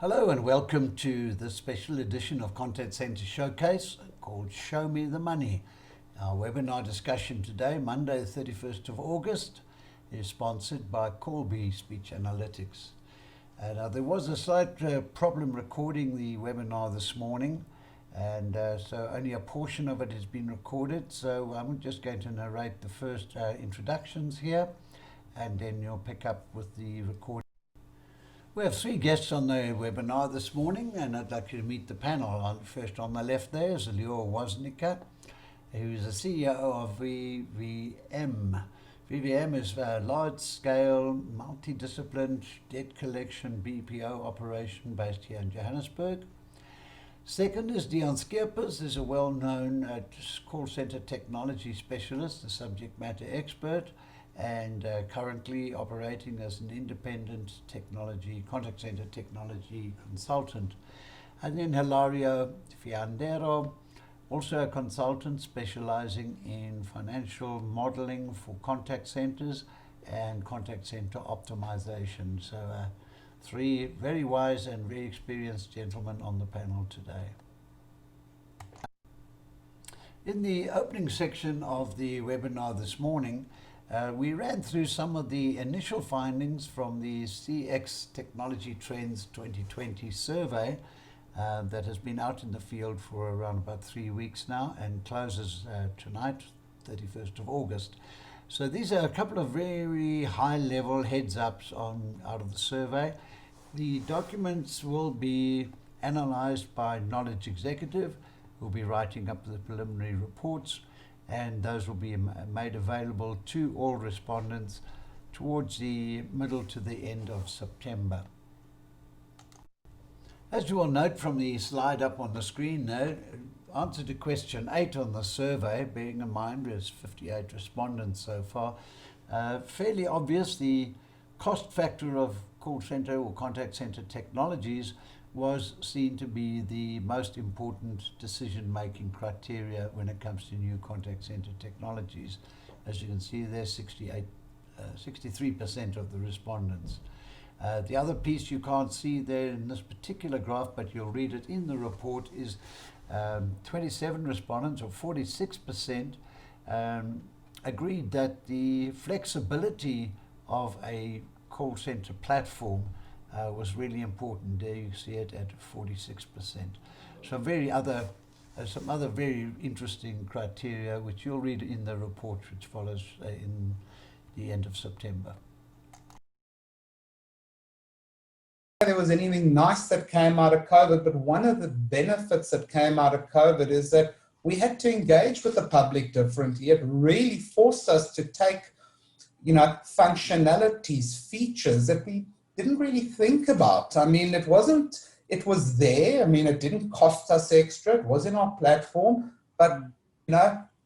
Hello and welcome to this special edition of Contact Center Showcase called Show Me the Money. Our webinar discussion today, Monday 31st of August, is sponsored by Colby Speech Analytics. Now there was a slight problem recording the webinar this morning, and so only a portion of it has been recorded. So I'm just going to narrate the first introductions here, and then you'll pick up with the recording. We have three guests on the webinar this morning, and I'd like you to meet the panel. First on the left there is Lior Wozniac, who is the CEO of VVM. VVM is a large-scale, multidisciplined debt collection BPO operation based here in Johannesburg. Second is Dion Skeepers, is a well-known call center technology specialist, a subject matter expert, and currently operating as an independent contact center technology consultant. And then Hilario Fiandeiro, also a consultant specializing in financial modeling for contact centers and contact center optimization. So three very wise and very experienced gentlemen on the panel today. In the opening section of the webinar this morning, we ran through some of the initial findings from the CX Technology Trends 2020 survey that has been out in the field for around about 3 weeks now and closes tonight, 31st of August. So these are a couple of very high-level heads-ups out of the survey. The documents will be analyzed by Knowledge Executive, who will be writing up the preliminary reports, and those will be made available to all respondents towards the middle to the end of September. As you will note from the slide up on the screen now, answer to question 8 on the survey, bearing in mind there's 58 respondents so far, fairly obvious. The cost factor of call center or contact center technologies was seen to be the most important decision-making criteria when it comes to new contact center technologies. As you can see there, 63% of the respondents. The other piece you can't see there in this particular graph, but you'll read it in the report, is 27 respondents, or 46%, agreed that the flexibility of a call center platform was really important. There you see it at 46%. So some other very interesting criteria, which you'll read in the report, which follows in the end of September. There was anything nice that came out of COVID, but one of the benefits that came out of COVID is that we had to engage with the public differently. It really forced us to take, functionalities, features that we didn't really think about. I mean, it was there. I mean, it didn't cost us extra. It was in our platform, but,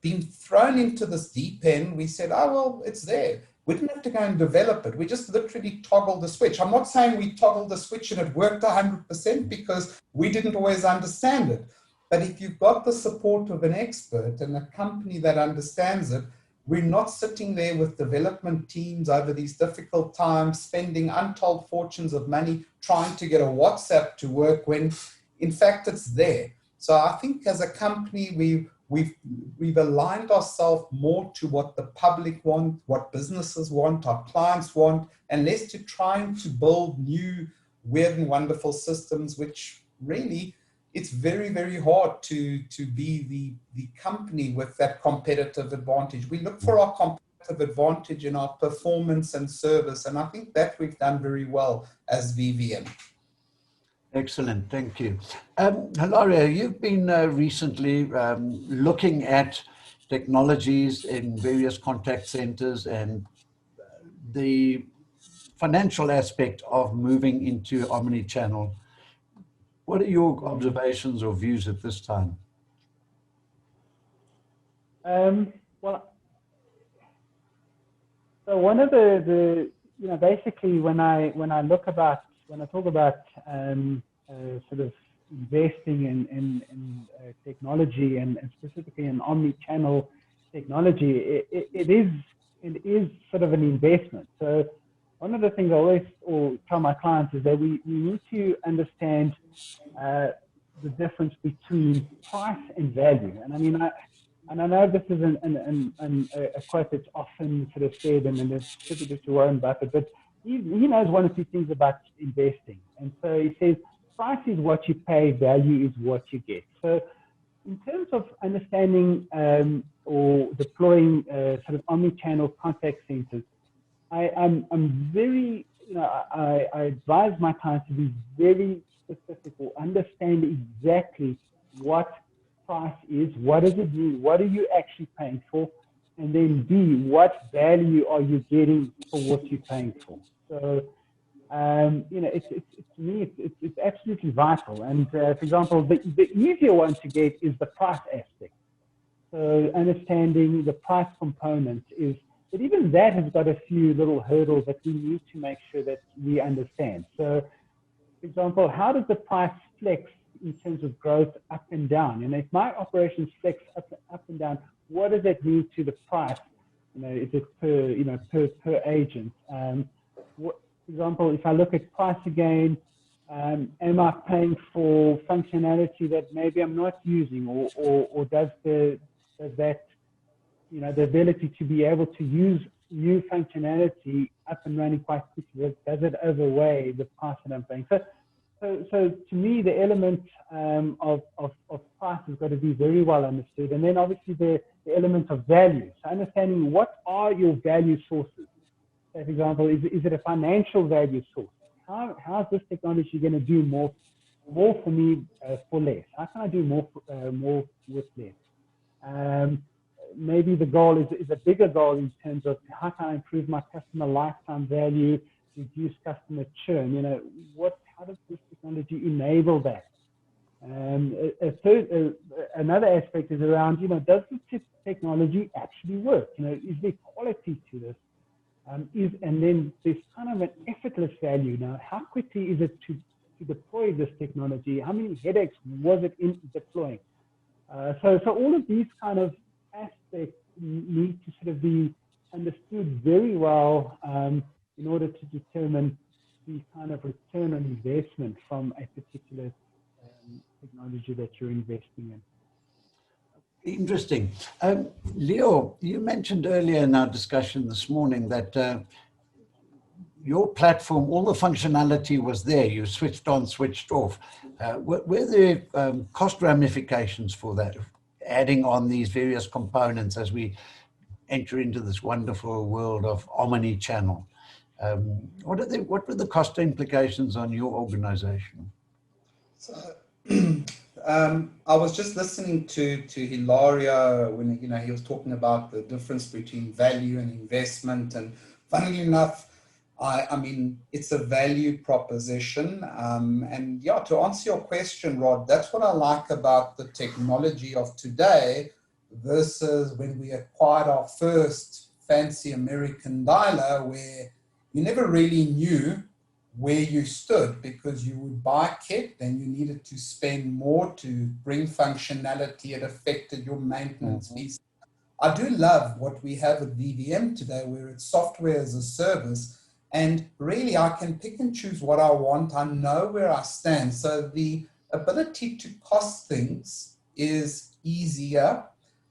being thrown into this deep end, we said, oh, well, it's there. We didn't have to go and develop it. We just literally toggled the switch. I'm not saying we toggled the switch and it worked 100% because we didn't always understand it. But if you've got the support of an expert and a company that understands it, we're not sitting there with development teams over these difficult times, spending untold fortunes of money trying to get a WhatsApp to work when, in fact, it's there. So I think as a company, we've aligned ourselves more to what the public want, what businesses want, our clients want, and less to trying to build new, weird and wonderful systems, which really, it's very, very hard to be the company with that competitive advantage. We look for our competitive advantage in our performance and service, and I think that we've done very well as VVM. Excellent, thank you. Hilario, you've been recently looking at technologies in various contact centers and the financial aspect of moving into omnichannel. What are your observations or views at this time? Well, so one of the basically when I talk about sort of investing in technology and specifically in omni-channel technology, it is sort of an investment. So one of the things I always tell my clients is that we need to understand the difference between price and value. And I mean, I know this is a quote that's often sort of said, and it's attributed to Warren Buffett, but he knows one or two things about investing. And so he says, price is what you pay, value is what you get. So in terms of understanding or deploying sort of omni-channel contact centers, I'm very, I advise my clients to be very specific or understand exactly what price is, what does it mean, what are you actually paying for, and then B, what value are you getting for what you're paying for. So, to me, it's absolutely vital. And for example, the easier one to get is the price aspect. So understanding the price component is, but even that has got a few little hurdles that we need to make sure that we understand. So, for example, how does the price flex in terms of growth up and down? And if my operations flex up and down, what does that mean to the price? Is it per agent? For example, if I look at price again, am I paying for functionality that maybe I'm not using, or does that the ability to be able to use new functionality up and running quite quickly, does it overweigh the price that I'm paying? So to me, the element of price has got to be very well understood. And then obviously the element of value. So understanding what are your value sources. So for example, is it a financial value source? How is this technology going to do more for me for less? How can I do more with less? Maybe the goal is a bigger goal in terms of how can I improve my customer lifetime value, reduce customer churn. How does this technology enable that? Another aspect is around, does this technology actually work? Is there quality to this? And then there's kind of an effortless value. Now, how quickly is it to deploy this technology? How many headaches was it in deploying? So all of these kind of aspects need to sort of be understood very well in order to determine the kind of return on investment from a particular technology that you're investing in. Interesting. Lior, you mentioned earlier in our discussion this morning that your platform, all the functionality was there. You switched on, switched off. Were there cost ramifications for that, adding on these various components as we enter into this wonderful world of omni-channel? What were the cost implications on your organization? So, I was just listening to Hilario when he was talking about the difference between value and investment, and funnily enough, I mean it's a value proposition. And yeah, to answer your question, Rod, that's what I like about the technology of today versus when we acquired our first fancy American dialer, where you never really knew where you stood because you would buy kit, then you needed to spend more to bring functionality. It affected your maintenance fees. I do love what we have at VVM today, where it's software as a service, and really I can pick and choose what I want. I know where I stand. So the ability to cost things is easier.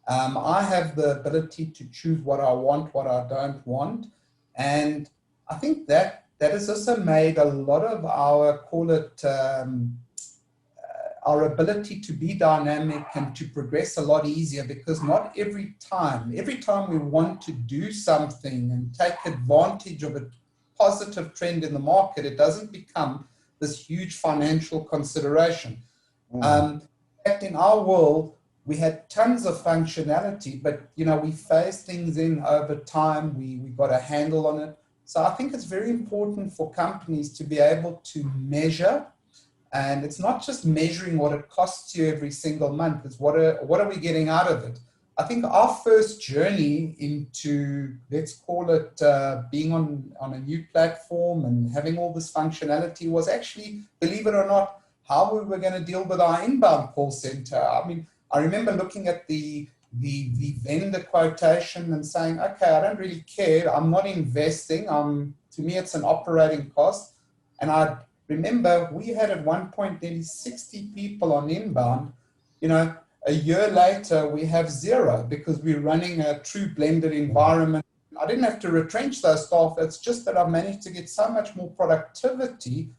I have the ability to choose what I want, what I don't want. And I think that has also made a lot of our, call it, our ability to be dynamic and to progress a lot easier, because not every time we want to do something and take advantage of a positive trend in the market, it doesn't become this huge financial consideration. In fact, in our world, we had tons of functionality, but we phased things in over time. We got a handle on it. So I think it's very important for companies to be able to measure, and it's not just measuring what it costs you every single month. It's what are we getting out of it. I think our first journey into, let's call it, being on a new platform and having all this functionality was actually, believe it or not, how we were going to deal with our inbound call center. I mean, I remember looking at the vendor quotation and saying, okay, I don't really care. I'm not investing. I'm To me, it's an operating cost. And I remember we had at one point nearly 60 people on inbound. You know, a year later, we have 0 because we're running a true blended environment. I didn't have to retrench those staff. It's just that I've managed to get so much more productivity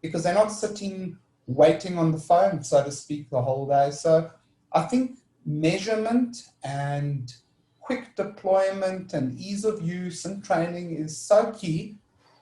because they're not sitting waiting on the phone, so to speak, the whole day. So I think measurement and quick deployment and ease of use and training is so key.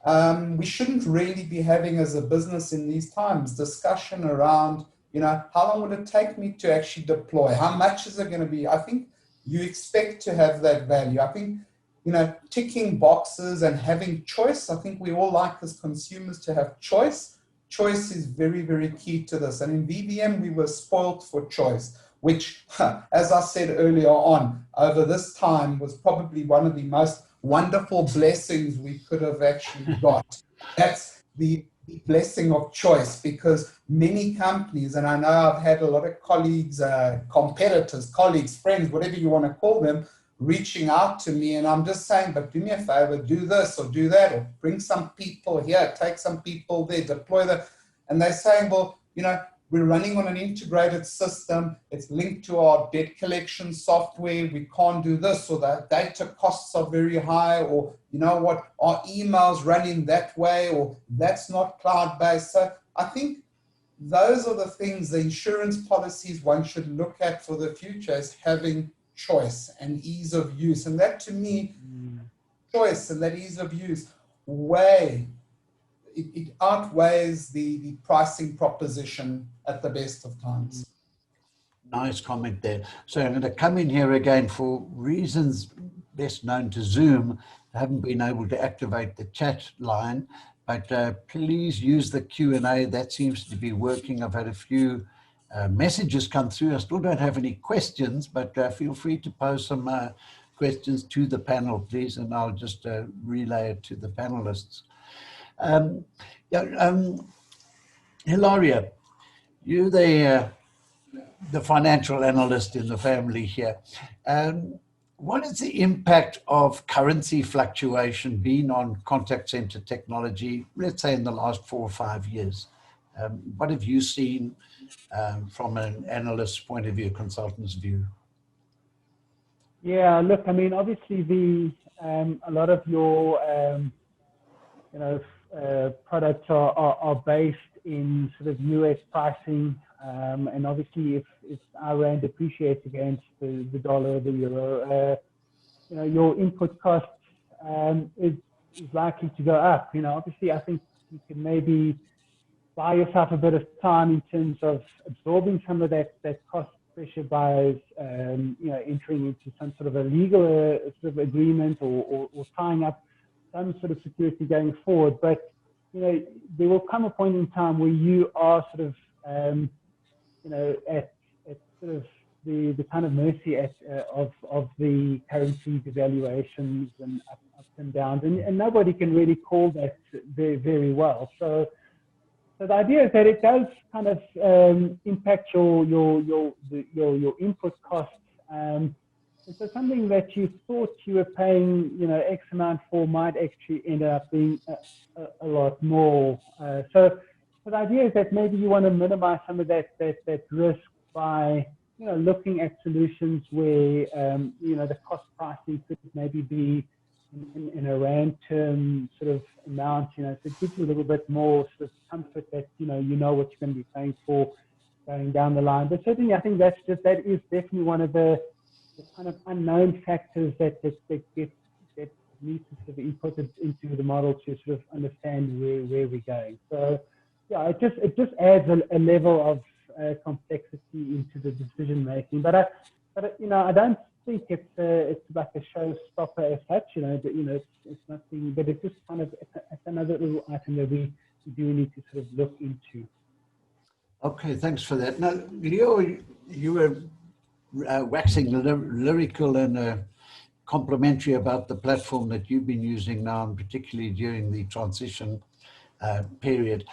We shouldn't really be having as a business in these times discussion around, you know, how long would it take me to actually deploy? How much is it going to be? I think you expect to have that value. I think, you know, ticking boxes and having choice. I think we all like as consumers to have choice. Choice is very, very key to this. And in VBM, we were spoiled for choice, which, as I said earlier on, over this time was probably one of the most wonderful blessings we could have actually got. That's the blessing of choice, because many companies, and I know I've had a lot of colleagues, competitors, colleagues, friends, whatever you want to call them, reaching out to me, and I'm just saying, but do me a favor, do this or do that, or bring some people here, take some people there, deploy that. And they're saying, well, you know, we're running on an integrated system. It's linked to our debt collection software. We can't do this, or the data costs are very high, or you know what, our emails run in that way, or that's not cloud-based. So I think those are the things, the insurance policies one should look at for the future, is having choice and ease of use. And that, to me, choice and that ease of use it outweighs the pricing proposition at the best of times. Nice comment there. So I'm going to come in here again for reasons best known to Zoom. I haven't been able to activate the chat line, but please use the Q&A. That seems to be working. I've had a few messages come through. I still don't have any questions, but feel free to pose some questions to the panel, please, and I'll just relay it to the panelists. Hilario, you're the financial analyst in the family here. What is the impact of currency fluctuation been on contact center technology, let's say in the last 4 or 5 years? What have you seen from an analyst's point of view, consultant's view? Yeah, look, I mean, obviously a lot of your products are based in sort of US pricing, and obviously if our rand depreciates against the dollar, the euro, your input costs is likely to go up. You know, obviously I think you can maybe buy yourself a bit of time in terms of absorbing some of that cost pressure by entering into some sort of a legal sort of agreement or tying up some sort of security going forward. But there will come a point in time where you are sort of at sort of the kind of mercy of the currency devaluations and ups and downs, and nobody can really call that very, very well. So the idea is that it does kind of impact your input costs. And so something that you thought you were paying, X amount for might actually end up being a lot more. So the idea is that maybe you want to minimize some of that risk by, looking at solutions where, the cost pricing could maybe be in a rand term sort of amount, so it gives you a little bit more sort of comfort that, you know what you're going to be paying for going down the line. But certainly I think that is definitely one of the kind of unknown factors that needs to sort of be inputted into the model to sort of understand where we're going. So yeah, it just adds a level of complexity into the decision making. But I don't think it's like a showstopper as such. It's nothing, but it's just kind of it's another little item that we do need to sort of look into. Okay, thanks for that. Now, Lior, you were waxing lyrical and complimentary about the platform that you've been using now, and particularly during the transition period.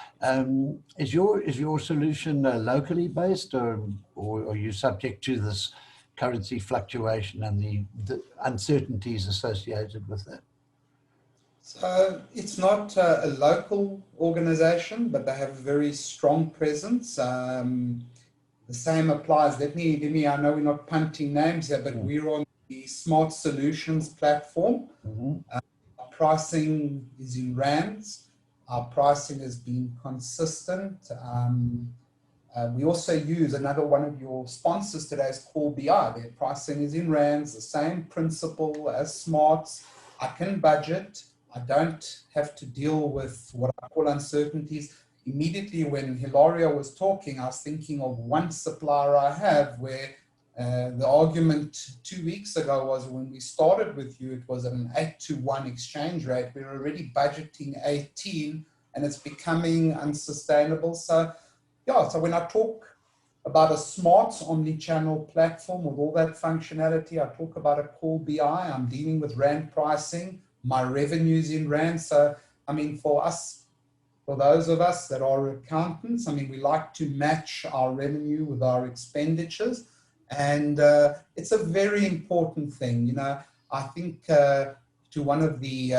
Is your solution locally based, or are you subject to this currency fluctuation and the uncertainties associated with that? So it's not a local organization, but they have a very strong presence. The same applies. I know we're not punting names here, but we're on the Smart Solutions platform. Our pricing is in rands. Our pricing has been consistent. We also use another one of your sponsors today is Core BI. Their pricing is in rands, the same principle as Smarts. I can budget. I don't have to deal with what I call uncertainties. Immediately when Hilario was talking, I was thinking of one supplier I have where the argument 2 weeks ago was when we started with you, it was at an 8-to-1 exchange rate. We were already budgeting 18 and it's becoming unsustainable. So yeah, so when I talk about a smart omnichannel platform with all that functionality, I talk about a Core BI, I'm dealing with rand pricing, my revenue's in rand. So, I mean, for those of us that are accountants, I mean, we like to match our revenue with our expenditures. And it's a very important thing. You know, I think to one of the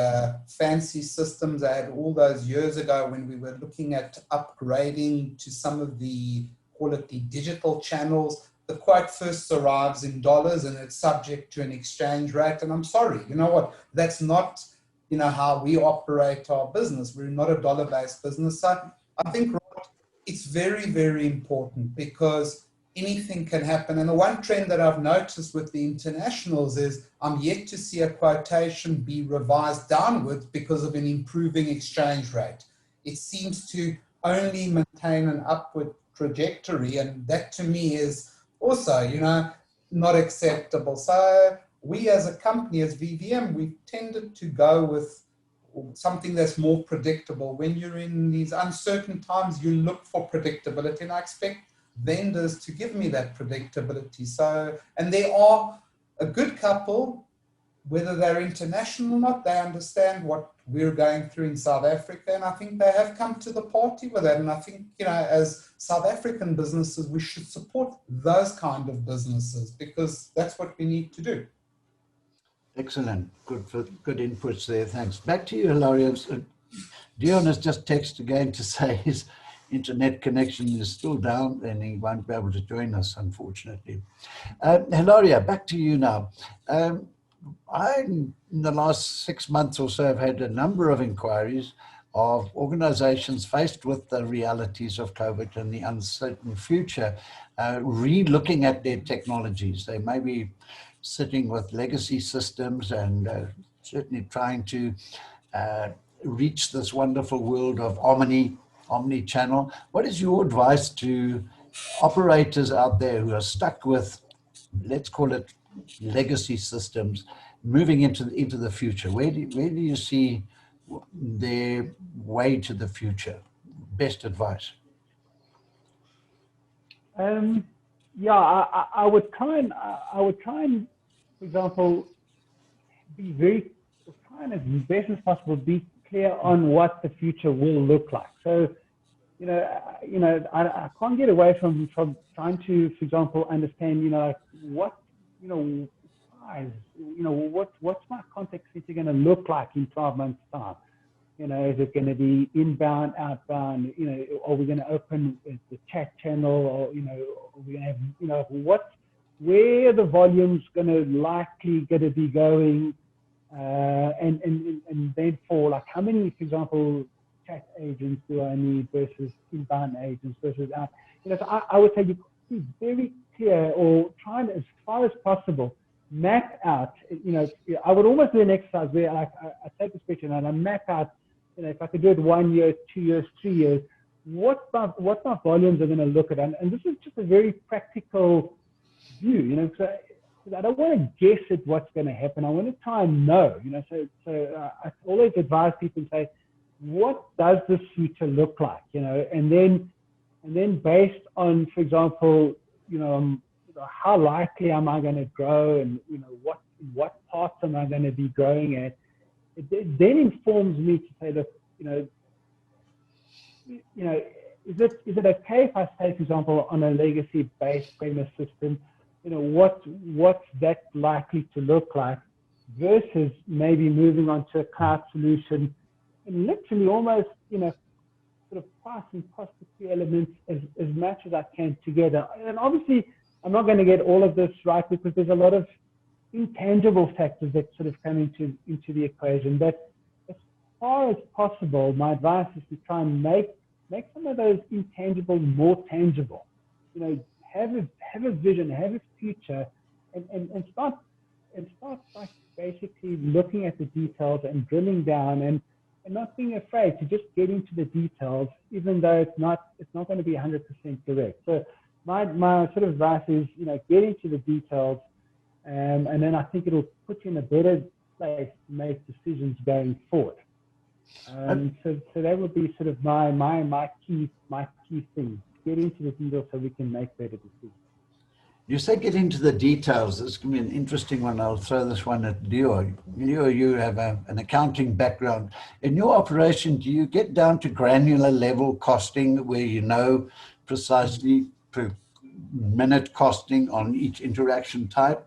fancy systems I had all those years ago when we were looking at upgrading to some of the, call it the digital channels, the quote first arrives in dollars and it's subject to an exchange rate. And I'm sorry, you know what, that's not, you know, how we operate our business. We're not a dollar-based business. So I think it's very, very important because anything can happen. And the one trend that I've noticed with the internationals is I'm yet to see a quotation be revised downwards because of an improving exchange rate. It seems to only maintain an upward trajectory. And that to me is also, you know, not acceptable. So we as a company, as VVM, we've tended to go with something that's more predictable. When you're in these uncertain times, you look for predictability, and I expect vendors to give me that predictability. So, and they are a good couple, whether they're international or not, they understand what we're going through in South Africa, and I think they have come to the party with that. And I think, you know, as South African businesses, we should support those kind of businesses because that's what we need to do. Excellent. Good inputs there. Thanks. Back to you, Hilario. Dion has just texted again to say his internet connection is still down and he won't be able to join us, unfortunately. Hilario, back to you now. I, in the last 6 months or so, have had a number of inquiries of organizations faced with the realities of COVID and the uncertain future, re-looking at their technologies. They may be sitting with legacy systems and certainly trying to reach this wonderful world of omni-channel. What is your advice to operators out there who are stuck with, let's call it, legacy systems, moving into the future? Where do you see their way to the future? Best advice. Yeah, I would try and, for example, try and as best as possible be clear on what the future will look like. So, I can't get away from trying to, for example, understand, what's my contact center going to look like in 12 months' time? Is it going to be inbound, outbound? Are we going to open the chat channel, or are we going to have, where the volume's going to be going, and therefore, like, how many, for example, chat agents do I need versus inbound agents versus out? So I would say you be very clear, or try and, as far as possible, map out. I would almost do an exercise where I take a spreadsheet and I map out. If I could do it 1 year, 2 years, 3 years, what my volumes are going to look at. And this is just a very practical view, so I don't want to guess at what's going to happen. I want to try and know, so I always advise people and say, what does this future look like, and then based on, for example, how likely am I going to grow, and, what parts am I going to be growing at? It then informs me to say that, is it okay if I say, for example, on a legacy-based premise system, what's that likely to look like? versus maybe moving on to a cloud solution and literally almost, sort of price and cost the two elements as much as I can together. And obviously, I'm not going to get all of this right because there's a lot of intangible factors that sort of come into the equation. But as far as possible, my advice is to try and make some of those intangibles more tangible. Have a vision, have a future, and start by basically looking at the details and drilling down and not being afraid to just get into the details, even though it's not going to be 100% correct. So my sort of advice is, get into the details, and then I think it'll put you in a better place to make decisions going forward. So that would be sort of my key thing. Get into the details so we can make better decisions. You say get into the details. This can be an interesting one. I'll throw this one at Lior. Lior, you have an accounting background. In your operation, do you get down to granular level costing where you know precisely per minute costing on each interaction type?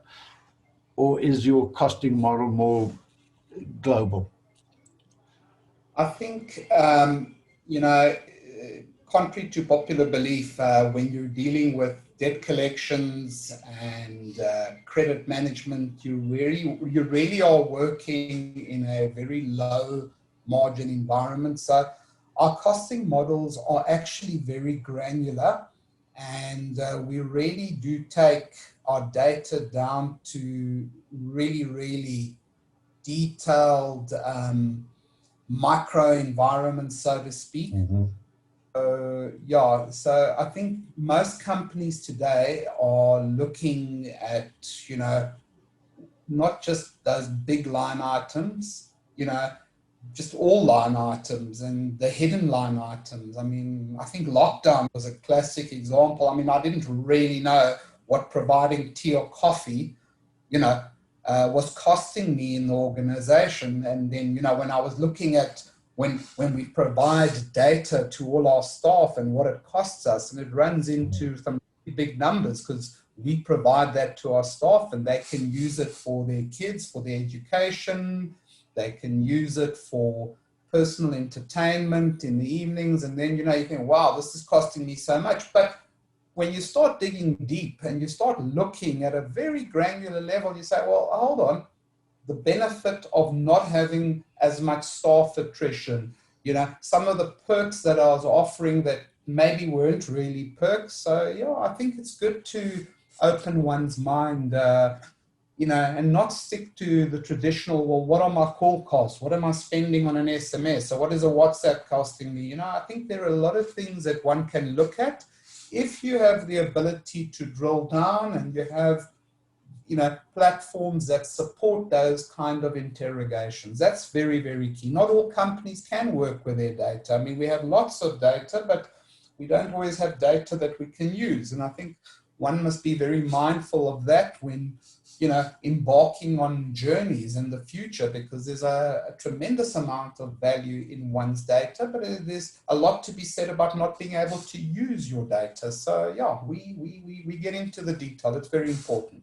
Or is your costing model more global? I think, contrary to popular belief, when you're dealing with debt collections and credit management, you really are working in a very low margin environment. So our costing models are actually very granular, and we really do take our data down to really, really detailed micro environments, so to speak. Mm-hmm. So I think most companies today are looking at, not just those big line items, just all line items and the hidden line items. I mean, I think lockdown was a classic example. I mean, I didn't really know what providing tea or coffee, was costing me in the organization. And then, when I was looking at when we provide data to all our staff and what it costs us, and it runs into some big numbers because we provide that to our staff and they can use it for their kids, for their education. They can use it for personal entertainment in the evenings. And then, you think, wow, this is costing me so much. But when you start digging deep and you start looking at a very granular level, you say, well, hold on. The benefit of not having as much staff attrition, some of the perks that I was offering that maybe weren't really perks. So, I think it's good to open one's mind, and not stick to the traditional, well, what are my call costs? What am I spending on an SMS? So what is a WhatsApp costing me? I think there are a lot of things that one can look at if you have the ability to drill down and you have platforms that support those kind of interrogations. That's very, very key. Not all companies can work with their data. I mean, we have lots of data, but we don't always have data that we can use. And I think one must be very mindful of that when, embarking on journeys in the future, because there's a tremendous amount of value in one's data, but there's a lot to be said about not being able to use your data. So we get into the detail. It's very important.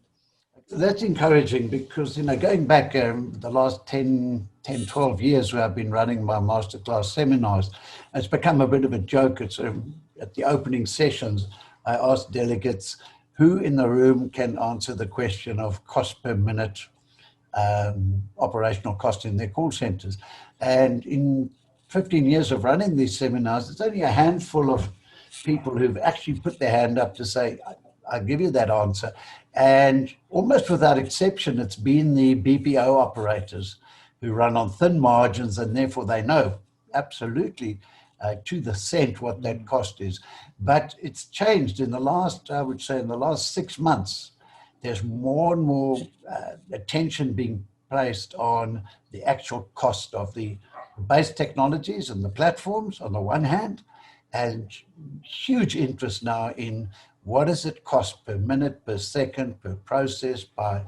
That's encouraging because, going back the last 10, 12 years where I've been running my masterclass seminars, it's become a bit of a joke. It's at the opening sessions, I ask delegates, who in the room can answer the question of cost per minute, operational cost in their call centers? And in 15 years of running these seminars, it's only a handful of people who've actually put their hand up to say, I'll give you that answer. And almost without exception, it's been the BPO operators who run on thin margins, and therefore they know absolutely to the cent what that cost is. But it's changed in the last, I would say in the last 6 months. There's more and more attention being placed on the actual cost of the base technologies and the platforms on the one hand, and huge interest now in what does it cost per minute, per second, per process, by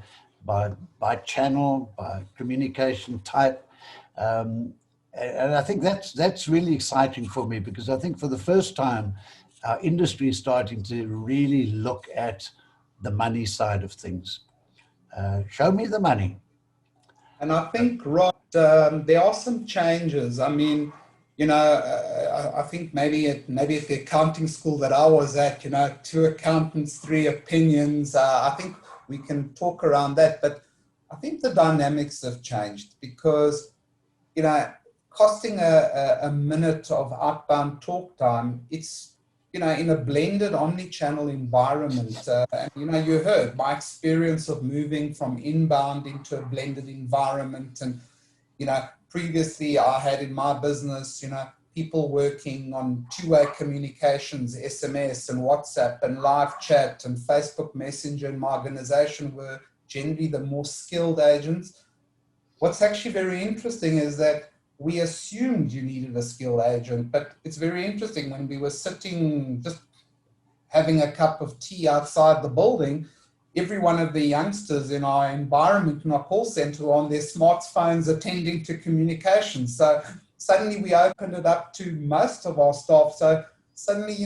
channel, by communication type. And I think that's really exciting for me, because I think for the first time, our industry is starting to really look at the money side of things. Show me the money. And I think, Rod, there are some changes. I mean, I think maybe at the accounting school that I was at, 2 accountants, 3 opinions. I think we can talk around that, but I think the dynamics have changed because, costing a minute of outbound talk time, it's, in a blended omni-channel environment. And, you heard my experience of moving from inbound into a blended environment. And, previously I had in my business, people working on two-way communications, SMS and WhatsApp and live chat and Facebook Messenger in my organization were generally the more skilled agents. What's actually very interesting is that we assumed you needed a skilled agent, but it's very interesting when we were sitting just having a cup of tea outside the building, every one of the youngsters in our environment, in our call center, were on their smartphones attending to communications. So suddenly we opened it up to most of our staff. So suddenly,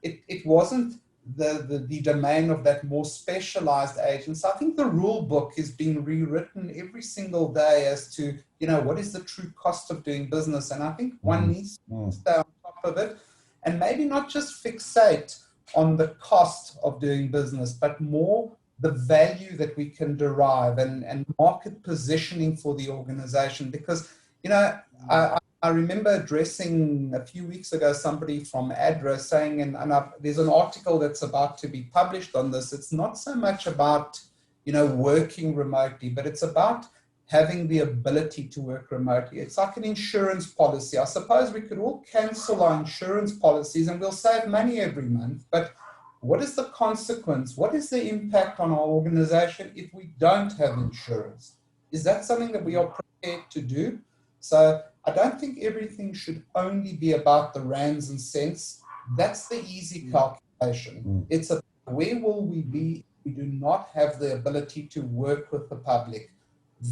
it wasn't the domain of that more specialized agent. So I think the rule book is being rewritten every single day as to, what is the true cost of doing business. And I think one needs to stay on top of it and maybe not just fixate on the cost of doing business, but more the value that we can derive and market positioning for the organization. Because, I remember addressing a few weeks ago somebody from ADRA saying, and there's an article that's about to be published on this. It's not so much about, working remotely, but it's about having the ability to work remotely. It's like an insurance policy. I suppose we could all cancel our insurance policies and we'll save money every month. But what is the consequence? What is the impact on our organization if we don't have insurance? Is that something that we are prepared to do? So I don't think everything should only be about the rands and cents. That's the easy calculation. It's a where will we be if we do not have the ability to work with the public?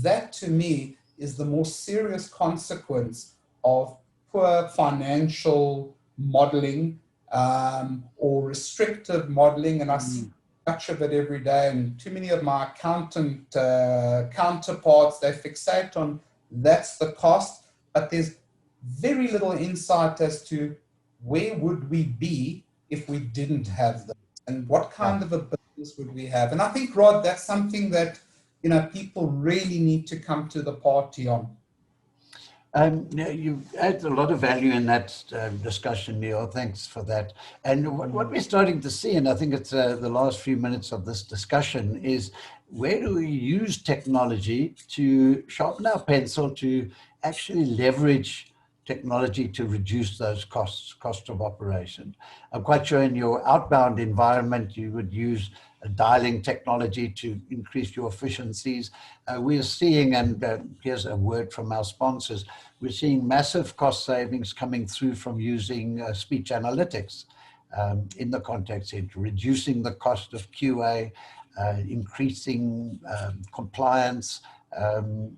That to me is the more serious consequence of poor financial modeling or restrictive modeling. And I see much of it every day. And too many of my accountant counterparts, they fixate on that's the cost, but there's very little insight as to where would we be if we didn't have them and what kind of a business would we have. And I think, Rod, that's something that, people really need to come to the party on. You've added a lot of value in that discussion, Lior. Thanks for that. And what we're starting to see, and I think it's the last few minutes of this discussion, is where do we use technology to sharpen our pencil, to actually leverage technology to reduce those cost of operation. I'm quite sure in your outbound environment, you would use dialing technology to increase your efficiencies. We're seeing, and here's a word from our sponsors, we're seeing massive cost savings coming through from using speech analytics in the contact center, reducing the cost of QA, increasing compliance. And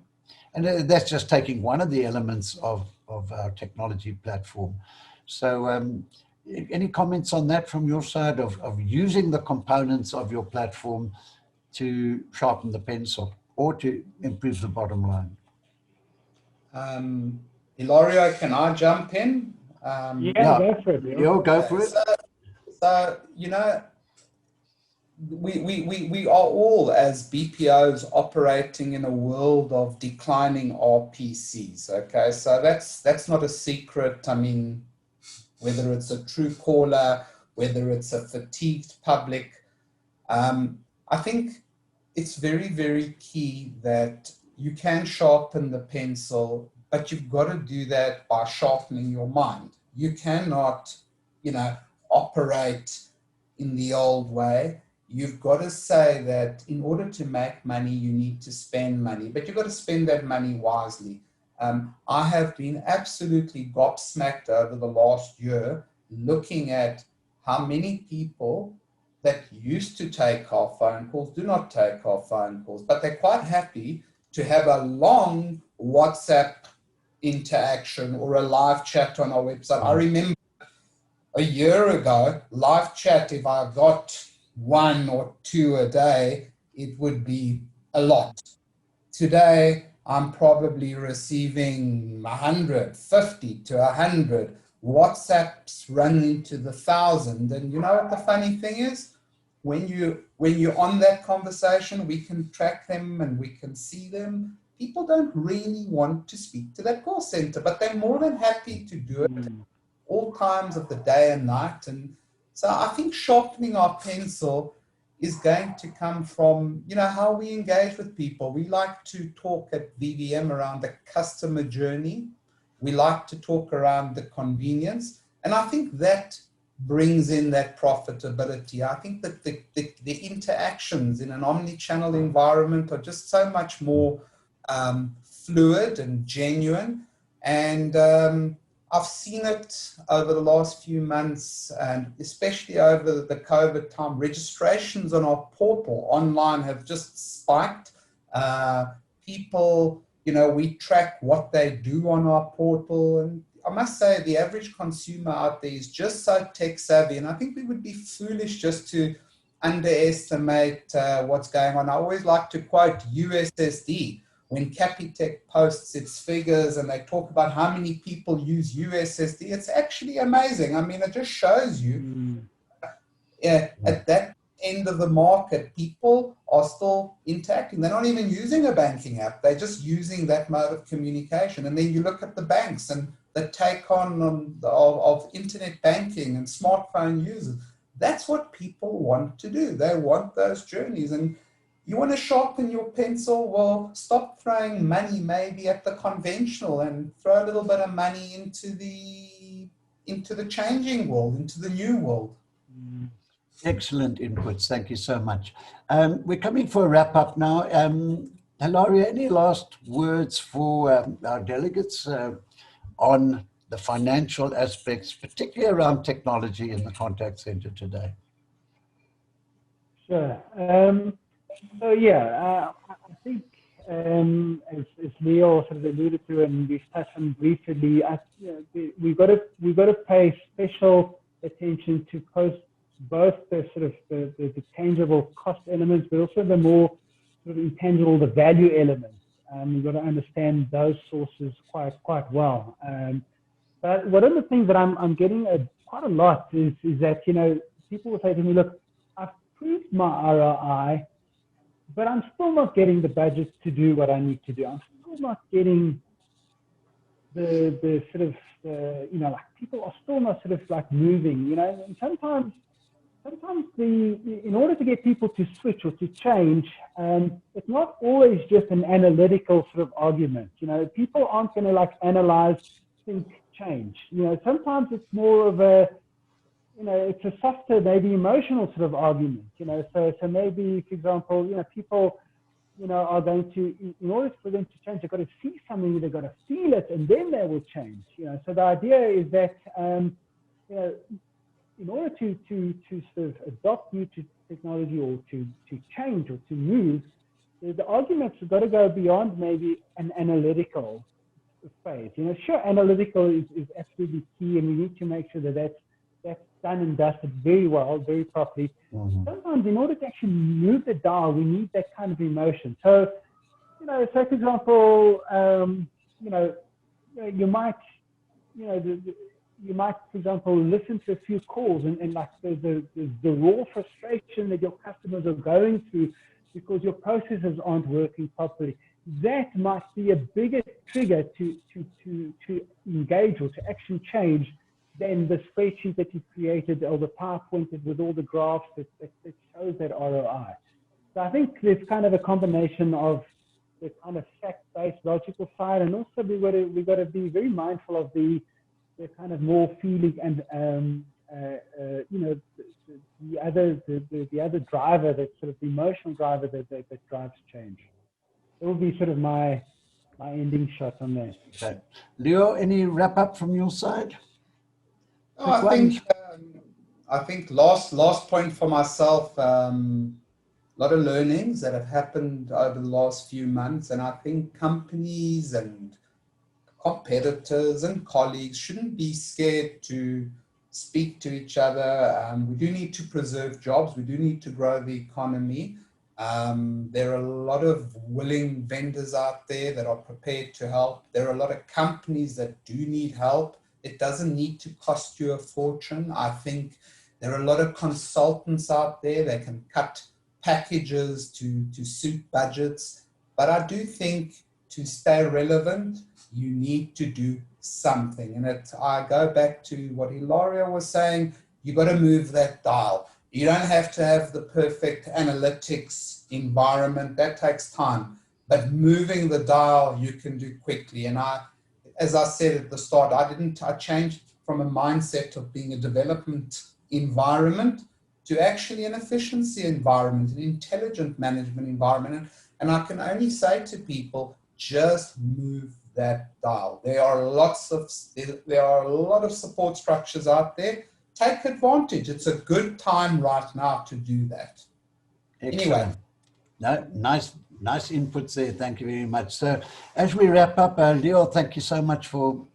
that's just taking one of the elements of our technology platform. So any comments on that from your side of using the components of your platform to sharpen the pencil or to improve the bottom line? Hilario, can I jump in? Go for it. Lior, go for it. So we are all, as BPOs, operating in a world of declining RPCs. Okay, so that's not a secret. I mean, whether it's a true caller, whether it's a fatigued public, I think it's very, very key that you can sharpen the pencil, but you've got to do that by sharpening your mind. You cannot, operate in the old way. You've got to say that in order to make money, you need to spend money, but you've got to spend that money wisely. I have been absolutely gobsmacked over the last year looking at how many people that used to take our phone calls do not take our phone calls, but they're quite happy to have a long WhatsApp interaction or a live chat on our website. I remember a year ago, live chat, if I got 1 or 2 a day, it would be a lot. Today, I'm probably receiving 150 to 100 WhatsApps run into the 1,000. And you know what the funny thing is? When you're on that conversation, we can track them and we can see them. People don't really want to speak to that call center, but they're more than happy to do it all times of the day and night. And so I think sharpening our pencil is going to come from, you know, how we engage with people. We like to talk at VVM around the customer journey. We like to talk around the convenience. And I think that brings in that profitability. I think that the interactions in an omni-channel environment are just so much more fluid and genuine. And I've seen it over the last few months, and especially over the COVID time. Registrations on our portal online have just spiked. People, you know, we track what they do on our portal, and I must say the average consumer out there is just so tech savvy, and I think we would be foolish just to underestimate what's going on. I always like to quote USSD. When Capitec posts its figures and they talk about how many people use USSD, it's actually amazing. I mean, it just shows you at that end of the market, people are still interacting. They're not even using a banking app. They're just using that mode of communication. And then you look at the banks and the take on of internet banking and smartphone users. That's what people want to do. They want those journeys. And you want to sharpen your pencil? Well, stop throwing money maybe at the conventional and throw a little bit of money into the changing world, into the new world. Excellent inputs. Thank you so much. We're coming for a wrap up now. Hilario, any last words for our delegates on the financial aspects, particularly around technology in the contact center today? Sure. So yeah, I think as Lior sort of alluded to, and we've touched on briefly, we've got to pay special attention to both the sort of the tangible cost elements, but also the more sort of intangible, the value elements. We've got to understand those sources quite well. But one of the things that I'm getting quite a lot is that, you know, people will say to me, look, I've proved my ROI, but I'm still not getting the budget to do what I need to do. I'm still not getting the sort of, you know, like people are still not sort of like moving, you know, and sometimes in order to get people to switch or to change, it's not always just an analytical sort of argument. You know, people aren't going to like analyze, think, change. You know, sometimes it's more of a, you know, it's a softer, maybe emotional sort of argument, you know, so maybe, for example, you know, people, you know, are going to, in order for them to change, they've got to see something, they've got to feel it, and then they will change, you know. So the idea is that, you know, in order to sort of adopt new technology or to change or to move, the arguments have got to go beyond maybe an analytical phase. You know, sure, analytical is absolutely key, and we need to make sure that that's done and dusted very well, very properly. Sometimes in order to actually move the dial, we need that kind of emotion. So, you know, so for example, you know, you might, you know, you might, for example, listen to a few calls and like there's the raw frustration that your customers are going through because your processes aren't working properly. That might be a bigger trigger to engage or to actually change than the spreadsheet that you created or the PowerPoint with all the graphs that shows that ROI. So I think there's kind of a combination of the kind of fact-based logical side, and also we've got to be very mindful of the kind of more feeling and you know, the other driver, that sort of emotional driver that drives change. It will be sort of my ending shot on that. Okay. Lior, any wrap up from your side? I think last point for myself, a lot of learnings that have happened over the last few months, and I think companies and competitors and colleagues shouldn't be scared to speak to each other. We do need to preserve jobs. We do need to grow the economy. There are a lot of willing vendors out there that are prepared to help. There are a lot of companies that do need help. It doesn't need to cost you a fortune. I think there are a lot of consultants out there that can cut packages to suit budgets. But I do think to stay relevant, you need to do something. And I go back to what Hilario was saying, you got to move that dial. You don't have to have the perfect analytics environment. That takes time. But moving the dial, you can do quickly. And as I said at the start, I changed from a mindset of being a development environment to actually an efficiency environment, an intelligent management environment. And I can only say to people, just move that dial. There are a lot of support structures out there. Take advantage. It's a good time right now to do that. Excellent. Anyway. No, nice inputs there. Thank you very much. So as we wrap up, Lior, thank you so much for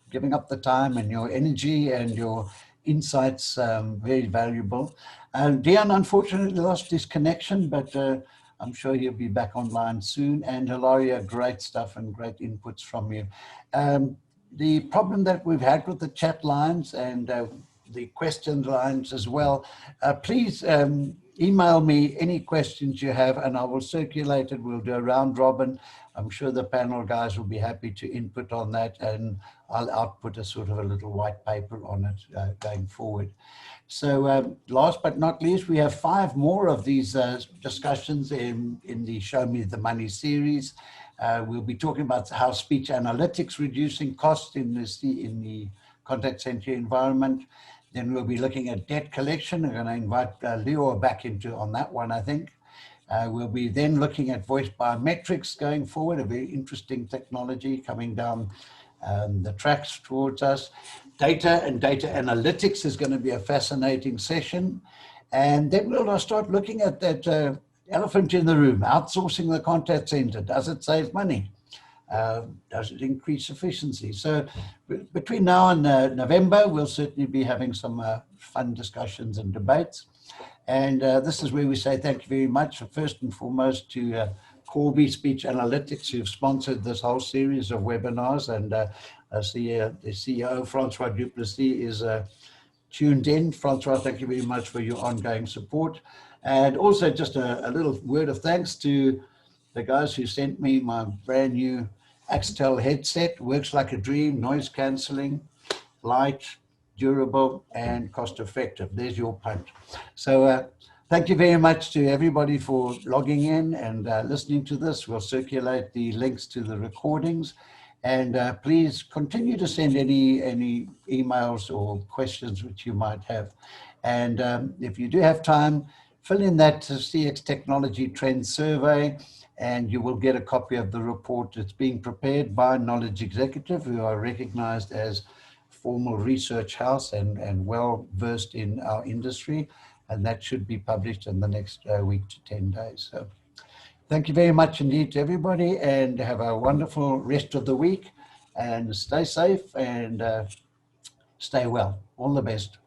giving up the time and your energy and your insights, very valuable. Dion unfortunately lost his connection, but I'm sure he'll be back online soon. And Hilario, great stuff and great inputs from you. The problem that we've had with the chat lines and the question lines as well, please email me any questions you have and I will circulate it. We'll do a round robin. I'm sure the panel guys will be happy to input on that, and I'll output a sort of a little white paper on it going forward. So last but not least, we have 5 more of these discussions in the Show Me the Money series. We'll be talking about how speech analytics reducing costs in the contact center environment. Then we'll be looking at debt collection. We're going to invite Lior back on that one, I think. We'll be then looking at voice biometrics going forward, a very interesting technology coming down the tracks towards us. Data and data analytics is going to be a fascinating session. And then we'll start looking at that elephant in the room, outsourcing the contact center. Does it save money? Does it increase efficiency? So between now and November, we'll certainly be having some fun discussions and debates. And this is where we say thank you very much, first and foremost, to Corby Speech Analytics, who've sponsored this whole series of webinars. And I see the CEO, Francois Duplessis, is tuned in. Francois, thank you very much for your ongoing support. And also just a little word of thanks to the guys who sent me my brand new Axtel headset. Works like a dream, noise cancelling, light, durable, and cost effective. There's your punt. So thank you very much to everybody for logging in and listening to this. We'll circulate the links to the recordings. And please continue to send any emails or questions which you might have. And if you do have time, fill in that CX Technology Trend Survey, and you will get a copy of the report. It's being prepared by Knowledge Executive, who are recognized as formal research house and well versed in our industry. And that should be published in the next week to 10 days. So thank you very much indeed to everybody, and have a wonderful rest of the week, and stay safe and stay well. All the best.